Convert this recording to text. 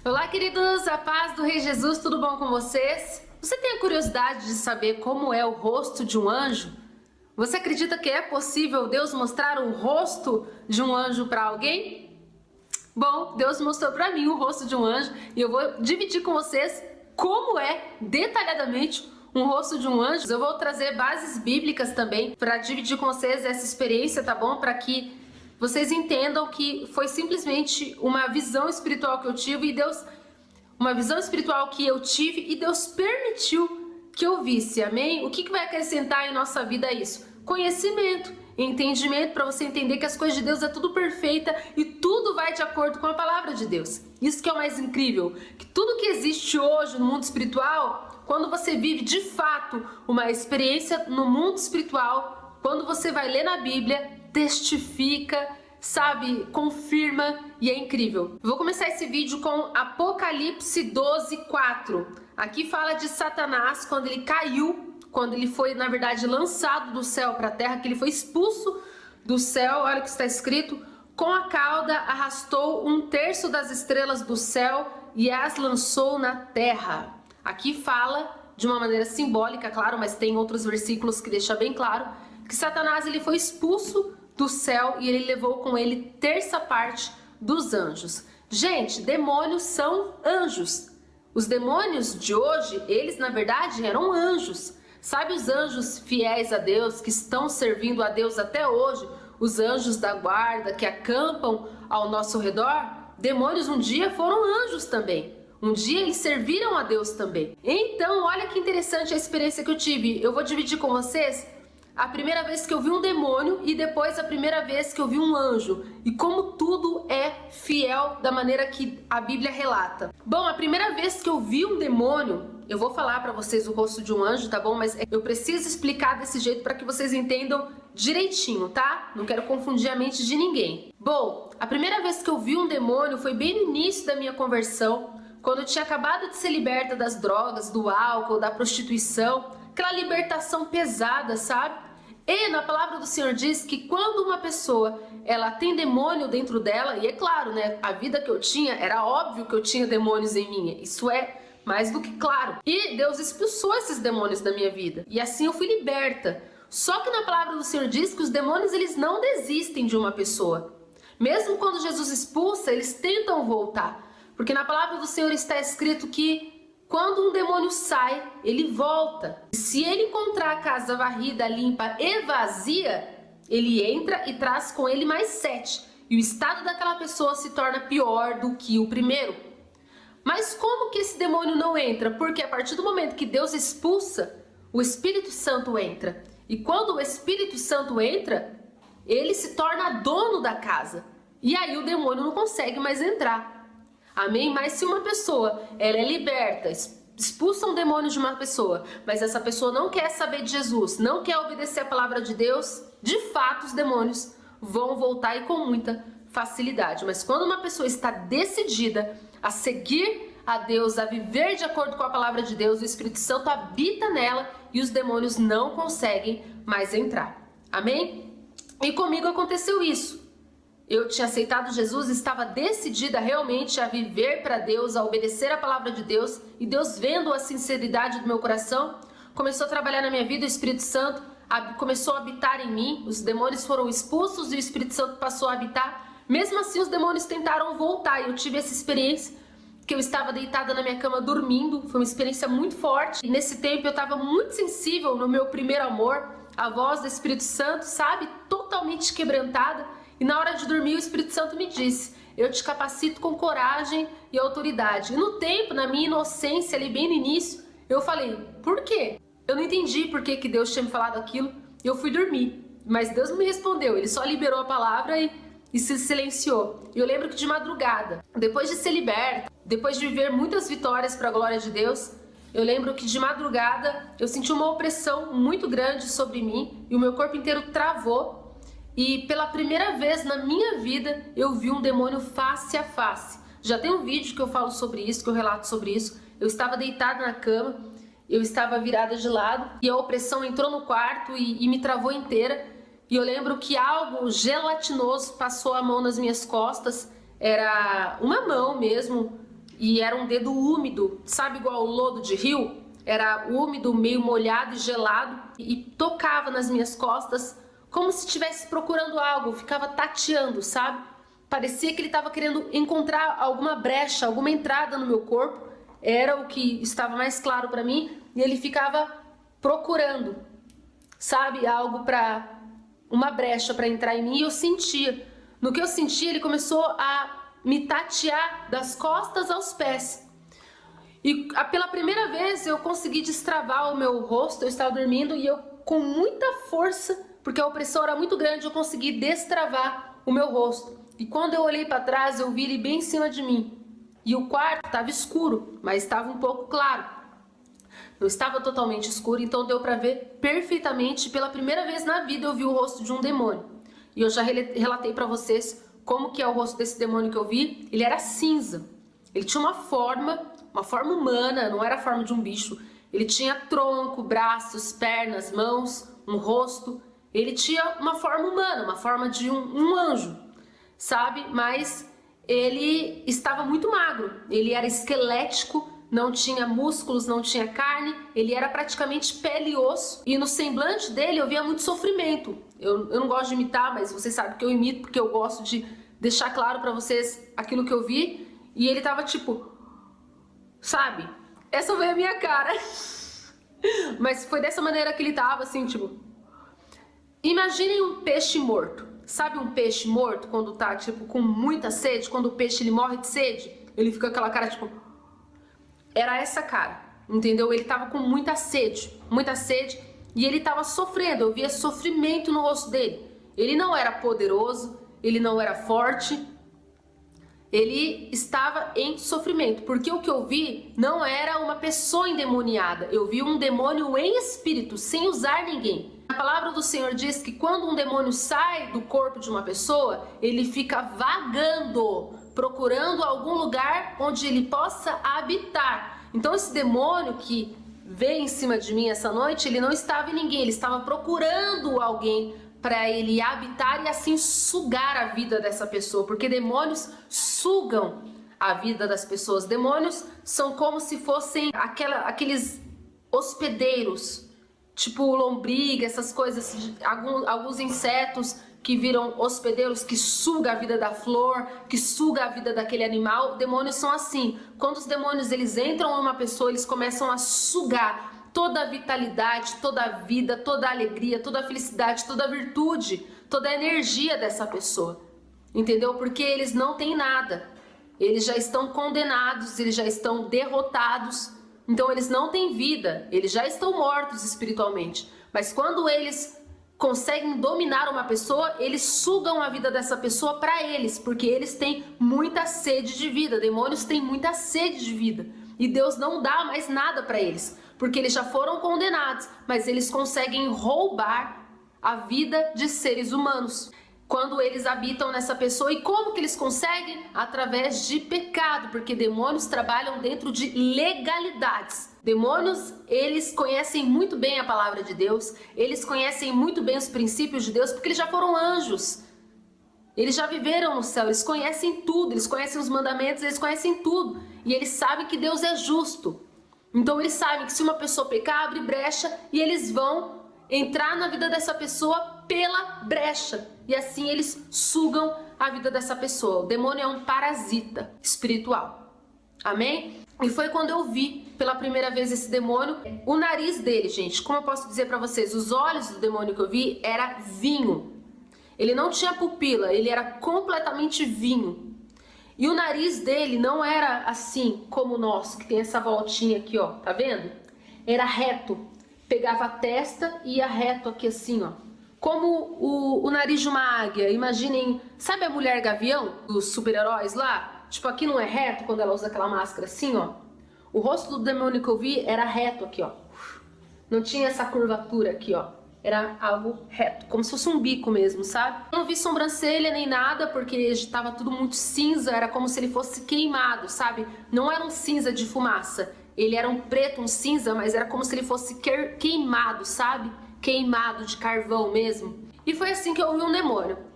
Olá, queridos, a paz do Rei Jesus, tudo bom com vocês? Você tem a curiosidade de saber como é o rosto de um anjo? Você acredita que é possível Deus mostrar o rosto de um anjo para alguém? Bom, Deus mostrou para mim o rosto de um anjo e eu vou dividir com vocês como é detalhadamente um rosto de um anjo. Eu vou trazer bases bíblicas também para dividir com vocês essa experiência, tá bom? Para que vocês entendam que foi simplesmente uma visão espiritual que eu tive e Deus, uma visão espiritual que eu tive e Deus permitiu que eu visse, amém? O que vai acrescentar em nossa vida isso? Conhecimento, entendimento, para você entender que as coisas de Deus é tudo perfeita e tudo vai de acordo com a palavra de Deus. Isso que é o mais incrível, que tudo que existe hoje no mundo espiritual, quando você vive de fato uma experiência no mundo espiritual, quando você vai ler na Bíblia, testifica, sabe, confirma e é incrível. Vou começar esse vídeo com Apocalipse 12:4. Aqui fala de Satanás quando ele caiu, quando ele foi, na verdade, lançado do céu para a terra, que ele foi expulso do céu. Olha o que está escrito: com a cauda arrastou 1/3 das estrelas do céu e as lançou na terra. Aqui fala de uma maneira simbólica, claro, mas tem outros versículos que deixa bem claro que Satanás ele foi expulso do céu e ele levou com ele 1/3 dos anjos. Gente, demônios são anjos. Os demônios de hoje, eles na verdade eram anjos. Sabe os anjos fiéis a Deus, que estão servindo a Deus até hoje? Os anjos da guarda que acampam ao nosso redor? Demônios um dia foram anjos também. Um dia eles serviram a Deus também. Então, olha que interessante a experiência que eu tive. Eu vou dividir com vocês a primeira vez que eu vi um demônio e depois a primeira vez que eu vi um anjo. E como tudo é fiel da maneira que a Bíblia relata. Bom, a primeira vez que eu vi um demônio, eu vou falar para vocês o rosto de um anjo, tá bom? Mas eu preciso explicar desse jeito para que vocês entendam direitinho, tá? Não quero confundir a mente de ninguém. Bom, a primeira vez que eu vi um demônio foi bem no início da minha conversão, quando eu tinha acabado de ser liberta das drogas, do álcool, da prostituição, aquela libertação pesada, sabe? E na palavra do Senhor diz que quando uma pessoa ela tem demônio dentro dela, e é claro, né, a vida que eu tinha, era óbvio que eu tinha demônios em mim, isso é mais do que claro. E Deus expulsou esses demônios da minha vida, e assim eu fui liberta. Só que na palavra do Senhor diz que os demônios eles não desistem de uma pessoa. Mesmo quando Jesus expulsa, eles tentam voltar, porque na palavra do Senhor está escrito que quando um demônio sai, ele volta. Se ele encontrar a casa varrida, limpa e vazia, ele entra e traz com ele mais 7. E o estado daquela pessoa se torna pior do que o primeiro. Mas como que esse demônio não entra? Porque a partir do momento que Deus expulsa, o Espírito Santo entra. E quando o Espírito Santo entra, ele se torna dono da casa. E aí o demônio não consegue mais entrar. Amém? Mas se uma pessoa ela é liberta, expulsa um demônio de uma pessoa, mas essa pessoa não quer saber de Jesus, não quer obedecer a palavra de Deus, de fato os demônios vão voltar e com muita facilidade. Mas quando uma pessoa está decidida a seguir a Deus, a viver de acordo com a palavra de Deus, o Espírito Santo habita nela e os demônios não conseguem mais entrar. Amém? E comigo aconteceu isso. Eu tinha aceitado Jesus, estava decidida realmente a viver para Deus, a obedecer a palavra de Deus, e Deus, vendo a sinceridade do meu coração, começou a trabalhar na minha vida. O Espírito Santo começou a habitar em mim, os demônios foram expulsos e o Espírito Santo passou a habitar. Mesmo assim os demônios tentaram voltar e eu tive essa experiência que eu estava deitada na minha cama dormindo, foi uma experiência muito forte. E nesse tempo eu estava muito sensível no meu primeiro amor, a voz do Espírito Santo, sabe, totalmente quebrantada. E na hora de dormir o Espírito Santo me disse: eu te capacito com coragem e autoridade. E no tempo, na minha inocência ali bem no início, eu falei: por quê? Eu não entendi por que Deus tinha me falado aquilo. E eu fui dormir, mas Deus não me respondeu, ele só liberou a palavra e se silenciou. E eu lembro que de madrugada, depois de ser liberta, depois de viver muitas vitórias para a glória de Deus, eu lembro que de madrugada eu senti uma opressão muito grande sobre mim e o meu corpo inteiro travou. E pela primeira vez na minha vida eu vi um demônio face a face. Já tem um vídeo que eu falo sobre isso, que eu relato sobre isso. Eu estava deitada na cama, eu estava virada de lado e a opressão entrou no quarto e me travou inteira. E eu lembro que algo gelatinoso passou a mão nas minhas costas. Era uma mão mesmo e era um dedo úmido, sabe, igual o lodo de rio? Era úmido, meio molhado e gelado, e tocava nas minhas costas como se estivesse procurando algo, ficava tateando, sabe? Parecia que ele estava querendo encontrar alguma brecha, alguma entrada no meu corpo, era o que estava mais claro para mim, e ele ficava procurando, sabe, algo para uma brecha para entrar em mim, e eu sentia. No que eu sentia, ele começou a me tatear das costas aos pés. E pela primeira vez eu consegui destravar o meu rosto, eu estava dormindo e eu com muita força, porque a opressão era muito grande, eu consegui destravar o meu rosto. E quando eu olhei para trás, eu vi ele bem em cima de mim. E o quarto estava escuro, mas estava um pouco claro. Não estava totalmente escuro, então deu para ver perfeitamente. Pela primeira vez na vida eu vi o rosto de um demônio. E eu já relatei para vocês como que é o rosto desse demônio que eu vi. Ele era cinza. Ele tinha uma forma humana, não era a forma de um bicho. Ele tinha tronco, braços, pernas, mãos, um rosto. Ele tinha uma forma humana, uma forma de um anjo, sabe? Mas ele estava muito magro. Ele era esquelético, não tinha músculos, não tinha carne. Ele era praticamente pele e osso. E no semblante dele eu via muito sofrimento. Eu não gosto de imitar, mas vocês sabem que eu imito porque eu gosto de deixar claro pra vocês aquilo que eu vi. E ele tava tipo, sabe? Essa foi a minha cara. Mas foi dessa maneira que ele tava, assim, tipo... Imaginem um peixe morto. Sabe um peixe morto quando tá, tipo, com muita sede? Quando o peixe, ele morre de sede? Ele fica com aquela cara, tipo... Era essa cara, entendeu? Ele tava com muita sede, e ele tava sofrendo. Eu via sofrimento no rosto dele. Ele não era poderoso, ele não era forte, ele estava em sofrimento, porque o que eu vi não era uma pessoa endemoniada, eu vi um demônio em espírito, sem usar ninguém. A palavra do Senhor diz que quando um demônio sai do corpo de uma pessoa, ele fica vagando, procurando algum lugar onde ele possa habitar. Então esse demônio que veio em cima de mim essa noite, ele não estava em ninguém, ele estava procurando alguém para ele habitar e assim sugar a vida dessa pessoa, porque demônios sugam a vida das pessoas. Demônios são como se fossem aqueles hospedeiros, tipo lombriga, essas coisas, alguns insetos que viram hospedeiros, que suga a vida da flor, que suga a vida daquele animal. Demônios são assim. Quando os demônios eles entram em uma pessoa, eles começam a sugar toda a vitalidade, toda a vida, toda a alegria, toda a felicidade, toda a virtude, toda a energia dessa pessoa. Entendeu? Porque eles não têm nada. Eles já estão condenados, eles já estão derrotados. Então eles não têm vida, eles já estão mortos espiritualmente. Mas quando eles conseguem dominar uma pessoa, eles sugam a vida dessa pessoa para eles, porque eles têm muita sede de vida. Demônios têm muita sede de vida. E Deus não dá mais nada para eles, porque eles já foram condenados, mas eles conseguem roubar a vida de seres humanos quando eles habitam nessa pessoa. E como que eles conseguem? Através de pecado, porque demônios trabalham dentro de legalidades. Demônios, eles conhecem muito bem a palavra de Deus, eles conhecem muito bem os princípios de Deus, porque eles já foram anjos. Eles já viveram no céu, eles conhecem tudo, eles conhecem os mandamentos, eles conhecem tudo. E eles sabem que Deus é justo. Então eles sabem que se uma pessoa pecar, abre brecha, e eles vão entrar na vida dessa pessoa pela brecha. E assim eles sugam a vida dessa pessoa. O demônio é um parasita espiritual. Amém? E foi quando eu vi pela primeira vez esse demônio. O nariz dele, gente, como eu posso dizer pra vocês, os olhos do demônio que eu vi era vinho. Ele não tinha pupila, ele era completamente vinho. E o nariz dele não era assim como o nosso, que tem essa voltinha aqui, ó, tá vendo? Era reto, pegava a testa e ia reto aqui assim, ó. Como o nariz de uma águia. Imaginem, sabe a mulher gavião dos super-heróis lá? Tipo, aqui não é reto quando ela usa aquela máscara assim, ó. O rosto do demônio que eu vi era reto aqui, ó. Não tinha essa curvatura aqui, ó. Era algo reto, como se fosse um bico mesmo, sabe? Eu não vi sobrancelha nem nada, porque estava tudo muito cinza, era como se ele fosse queimado, sabe? Não era um cinza de fumaça, ele era um preto, um cinza, mas era como se ele fosse queimado, sabe? Queimado de carvão mesmo. E foi assim que eu vi um demônio.